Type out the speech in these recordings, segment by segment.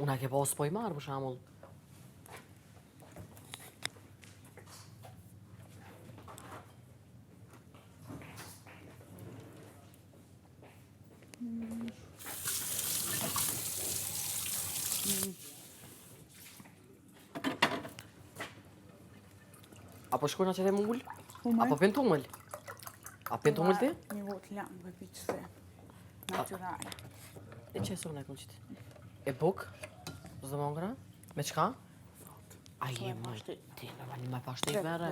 Una ke pas po I marr për shembull. Apo shkojnë që të mull? Apo pen tumël? A pen tumël ti? Një votë lanë, për piqëse. Naturale. E që e sërën e këllë qitë? E buk? Zdo më ngra? Me qka? A je më, ti normali ma pashtet me re.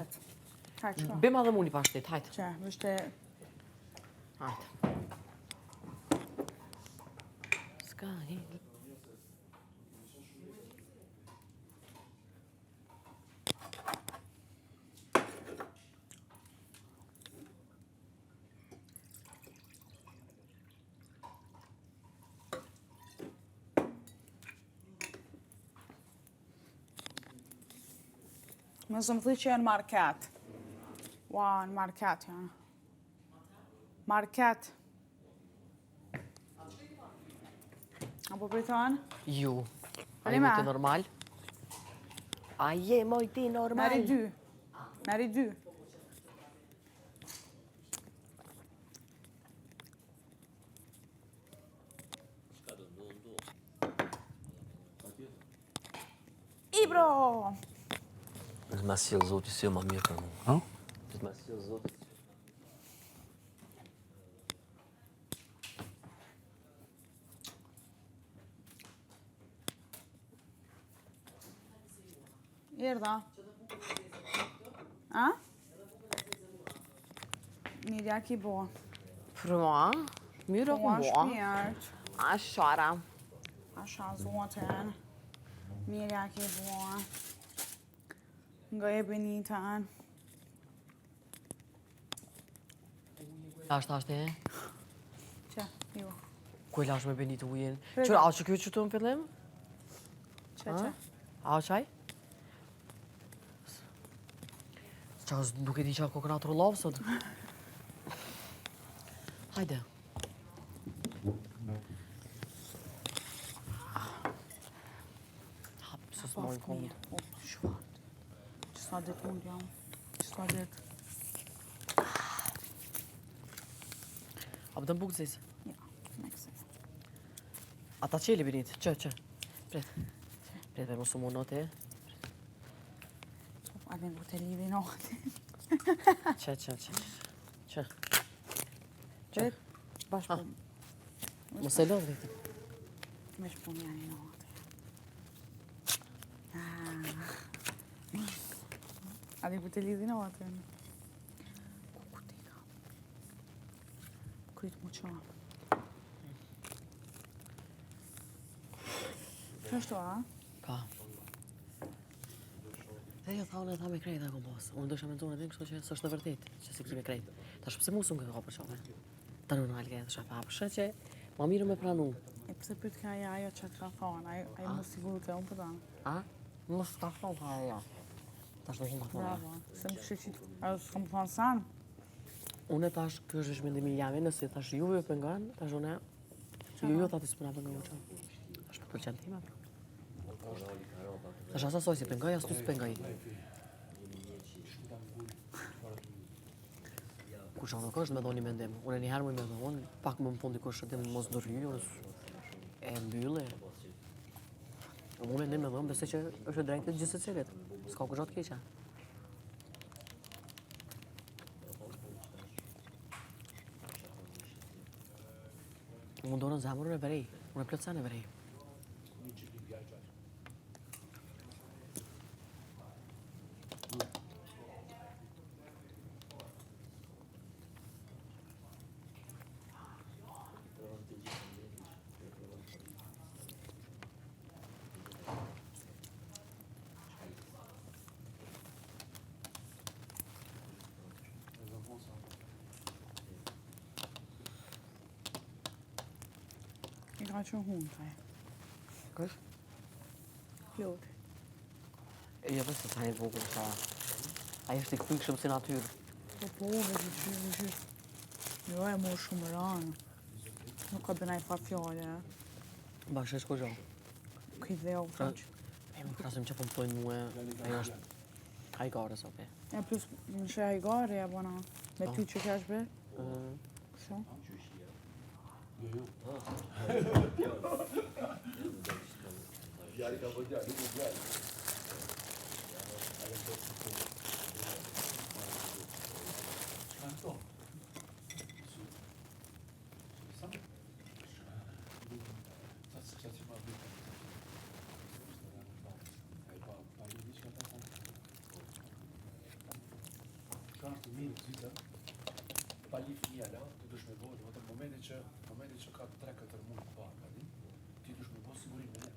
Hajtë, shko. Bima dhe mu një pashtet, hajtë. Që, vështë... Hajtë. Ska një... Më zë më thë që janë market. Ua, në market janë. Market. Apo për thonë? Ju. A Ali je me? më të normal? A je më ti normal? Meri dy. Meri dy. Ibro! Të ma sjellë zoti si më mirë për mu. Ha? Të ma sjellë zoti. Erdha. A? Mirja ki bo. Për mua? Mirë ku Po, mua? shpjert. A shara. Asha zoten. Mirja ki bo. Nga e benitën. Ashtë e? Që, ju. Ku e lash me benit ujin? Prega. Qërë, a që kjo që të në fillim? Që. A qaj? Qas nuk e di qa kokënat rullavë sot. Hajde. Hap, së s'mojnë kondë. O, shfat. Që sa dit mund jam. Që sa dit. A pëtën bukë zisë? Ja, me këse. Ata qeli binit, që. Pret. Pret me mos u monote. A dhe më të lidhi nohti. Që. Qëtë, bashkë pun. Mos e lodhë rritë. Me shpun janë i nohti. A dhe më të lidhi nohti. Ku t'i ka? Krytë mu qa. Qështu, a? Pa. Dhe jo, tha unë e tha me krejt e kom pas. Unë dësha me të zonë edhe kështu që së është në vërtet, që se ki me krejt. Ta shpëse mu s'unë këtë ka për qove. Ta në nalë këtë shë pa, përshë që ma mirë me pranu. E pëse për t'ka ajo që t'ka thonë, ajo më sigurë të unë për tonë. A? Më s'ka thonë ka aja. Ta shtë shumë ka thonë. Bravo, se më kështë që ajo s'kom thonë sanë. Unë e tash, kjo është shmendimi jami, nëse tash juve pëngan, tash unë jo ta të s'pëna pëngan u qa. Tash për pëlqen tima. Tash asa soj si pëngaj, as ty s'pëngaj. Kusha nuk është me dhoni mendim. Unë njëherë më i me dhonë, pak më më pun dikush që mos ndërhy, e mbyllë. Unë mendim me dhonë, besoj që është drejtë gjithë se cilit. S'ka kusha të keqa. Unë do në zemër e verej. Unë e plëtsan e verej. I ka që hunë, taj. Kësh? Ploti. E jo përse ta një të vogël sa... Aja është i këpikshëm si natyrë. Po, vëgjë. Jo, e morë shumë ranë. Nuk ka bënaj pa fjallë, Bashkë shko gjo. Nuk i dheu, faq. E më krasim që pëmëtojnë mua, ajo është hajgare sa pe. E plus, më shë hajgari, e bona, me ty që kesh be. Kështu. Është mirë gjithë. Pa li fëmija la, ti dush me bo, në momenti që ka 3-4 muaj të parë, ka di, ti dush me bo sigurim me ne.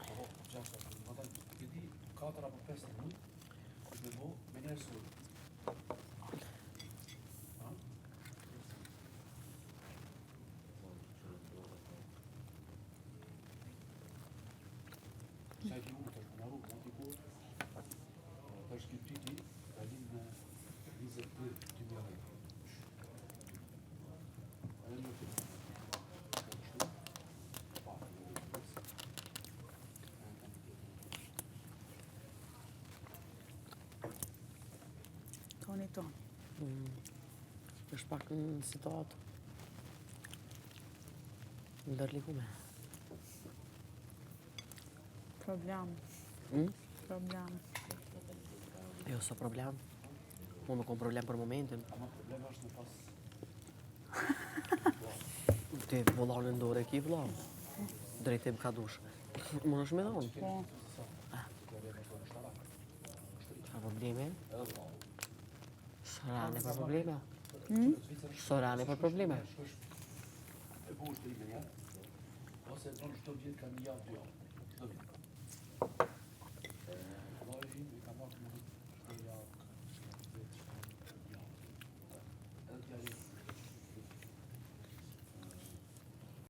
Po, gjashtë, ti di 4 apo 5 muaj, dush me bo me njerë suri. Sa i ki unë të është në rrugë, në t'i kur, të është ki ti, ka di në 20 për 2010. Toni ton. është pak në situatë ndërlikume. Problem. Problem. Jo, sa problem. Unë nuk kom problem për momentin. Ama problema është në pas. Ti vëllon në ndore ki vëllon. Drejtim ka dush. Më është me dhonë. Po. Ka probleme? Sorane për probleme? Sorane për probleme? E bu është të i me njerë, ose në çdo vjetë ka një javë 2 javë. Çdo vjetë.